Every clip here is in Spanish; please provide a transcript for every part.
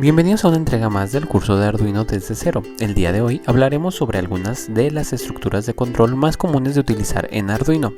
Bienvenidos a una entrega más del curso de Arduino desde cero. El día de hoy hablaremos sobre algunas de las estructuras de control más comunes de utilizar en Arduino.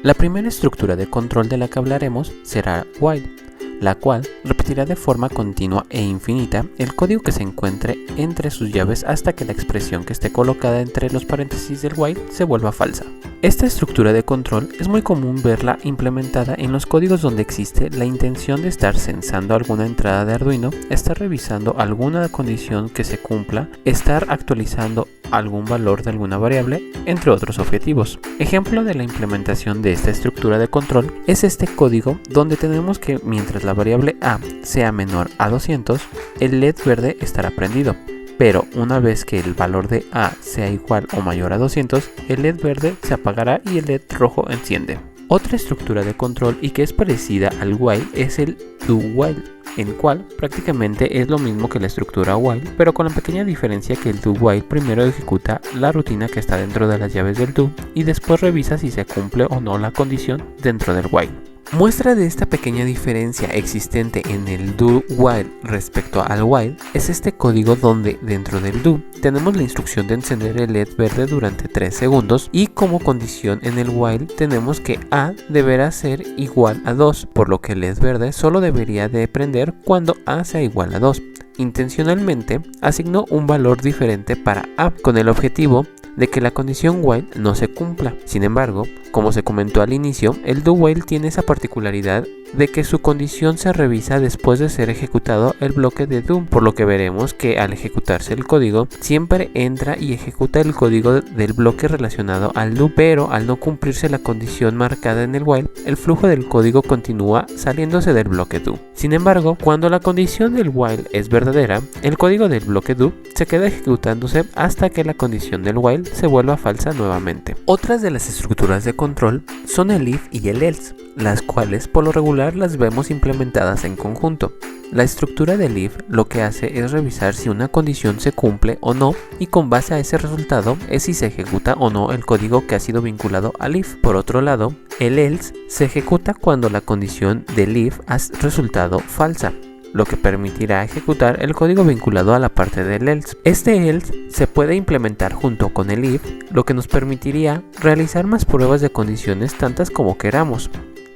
La primera estructura de control de la que hablaremos será while, la cual repetirá de forma continua e infinita el código que se encuentre entre sus llaves hasta que la expresión que esté colocada entre los paréntesis del while se vuelva falsa. Esta estructura de control es muy común verla implementada en los códigos donde existe la intención de estar censando alguna entrada de Arduino, estar revisando alguna condición que se cumpla, estar actualizando algún valor de alguna variable, entre otros objetivos. Ejemplo de la implementación de esta estructura de control es este código donde tenemos que mientras la variable a sea menor a 200, el LED verde estará prendido. Pero una vez que el valor de a sea igual o mayor a 200, el LED verde se apagará y el LED rojo enciende. Otra estructura de control y que es parecida al while es el do while, en cual prácticamente es lo mismo que la estructura while, pero con la pequeña diferencia que el do while primero ejecuta la rutina que está dentro de las llaves del do y después revisa si se cumple o no la condición dentro del while. Muestra de esta pequeña diferencia existente en el do while respecto al while es este código donde dentro del do tenemos la instrucción de encender el LED verde durante 3 segundos y como condición en el while tenemos que a deberá ser igual a 2, por lo que el LED verde solo debería de prender cuando a sea igual a 2. Intencionalmente asignó un valor diferente para a con el objetivo de que la condición while no se cumpla. Sin embargo, como se comentó al inicio, el do while tiene esa particularidad de que su condición se revisa después de ser ejecutado el bloque de do, por lo que veremos que al ejecutarse el código siempre entra y ejecuta el código del bloque relacionado al do, pero al no cumplirse la condición marcada en el while, el flujo del código continúa saliéndose del bloque do. Sin embargo, cuando la condición del while es verdadera, el código del bloque do se queda ejecutándose hasta que la condición del while se vuelva falsa nuevamente. Otras de las estructuras de control son el if y el else, las cuales por lo regular las vemos implementadas en conjunto. La estructura del if lo que hace es revisar si una condición se cumple o no y con base a ese resultado es si se ejecuta o no el código que ha sido vinculado al if. Por otro lado, el else se ejecuta cuando la condición del if ha resultado falsa, lo que permitirá ejecutar el código vinculado a la parte del else. Este else se puede implementar junto con el if, lo que nos permitiría realizar más pruebas de condiciones tantas como queramos.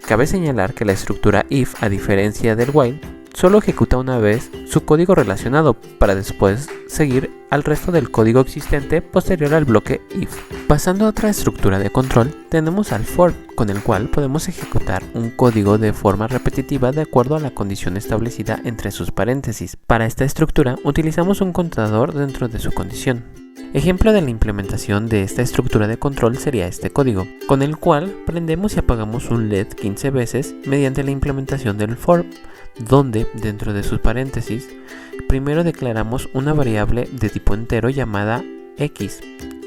Cabe señalar que la estructura if, a diferencia del while, solo ejecuta una vez su código relacionado para después seguir al resto del código existente posterior al bloque if. Pasando a otra estructura de control, tenemos al for, con el cual podemos ejecutar un código de forma repetitiva de acuerdo a la condición establecida entre sus paréntesis. Para esta estructura utilizamos un contador dentro de su condición. Ejemplo de la implementación de esta estructura de control sería este código, con el cual prendemos y apagamos un LED 15 veces mediante la implementación del for, donde dentro de sus paréntesis primero declaramos una variable de tipo entero llamada x,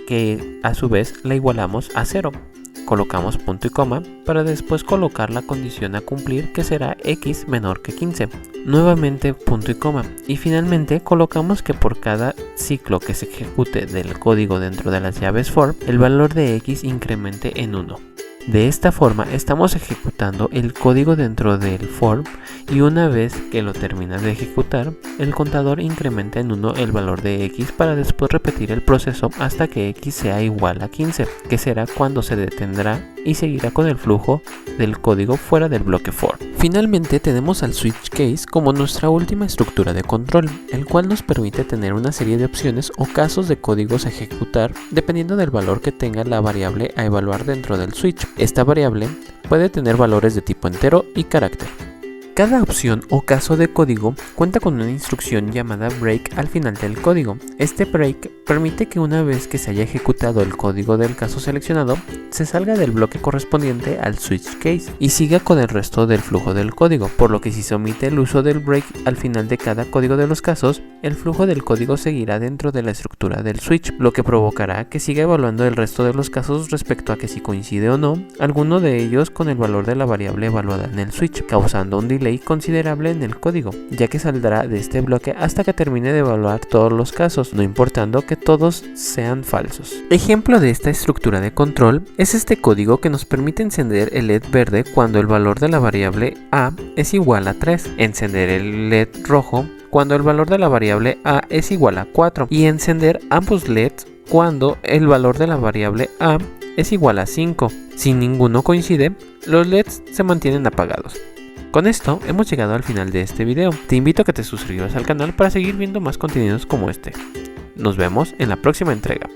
que a su vez la igualamos a 0. Colocamos punto y coma para después colocar la condición a cumplir, que será x menor que 15. Nuevamente punto y coma y finalmente colocamos que por cada ciclo que se ejecute del código dentro de las llaves for, el valor de x incremente en 1. De esta forma estamos ejecutando el código dentro del for y una vez que lo termina de ejecutar, el contador incrementa en 1 el valor de x para después repetir el proceso hasta que x sea igual a 15, que será cuando se detendrá y seguirá con el flujo del código fuera del bloque for. Finalmente tenemos al switch case como nuestra última estructura de control, el cual nos permite tener una serie de opciones o casos de códigos a ejecutar dependiendo del valor que tenga la variable a evaluar dentro del switch. Esta variable puede tener valores de tipo entero y carácter. Cada opción o caso de código cuenta con una instrucción llamada break al final del código. Este break permite que una vez que se haya ejecutado el código del caso seleccionado, se salga del bloque correspondiente al switch case y siga con el resto del flujo del código, por lo que si se omite el uso del break al final de cada código de los casos, el flujo del código seguirá dentro de la estructura del switch, lo que provocará que siga evaluando el resto de los casos respecto a que si coincide o no alguno de ellos con el valor de la variable evaluada en el switch, causando un delay delay considerable en el código, ya que saldrá de este bloque hasta que termine de evaluar todos los casos, no importando que todos sean falsos. Ejemplo de esta estructura de control es este código que nos permite encender el LED verde cuando el valor de la variable a es igual a 3, encender el LED rojo cuando el valor de la variable a es igual a 4 y encender ambos LEDs cuando el valor de la variable a es igual a 5. Si ninguno coincide, los LEDs se mantienen apagados. Con esto hemos llegado al final de este video. Te invito a que te suscribas al canal para seguir viendo más contenidos como este. Nos vemos en la próxima entrega.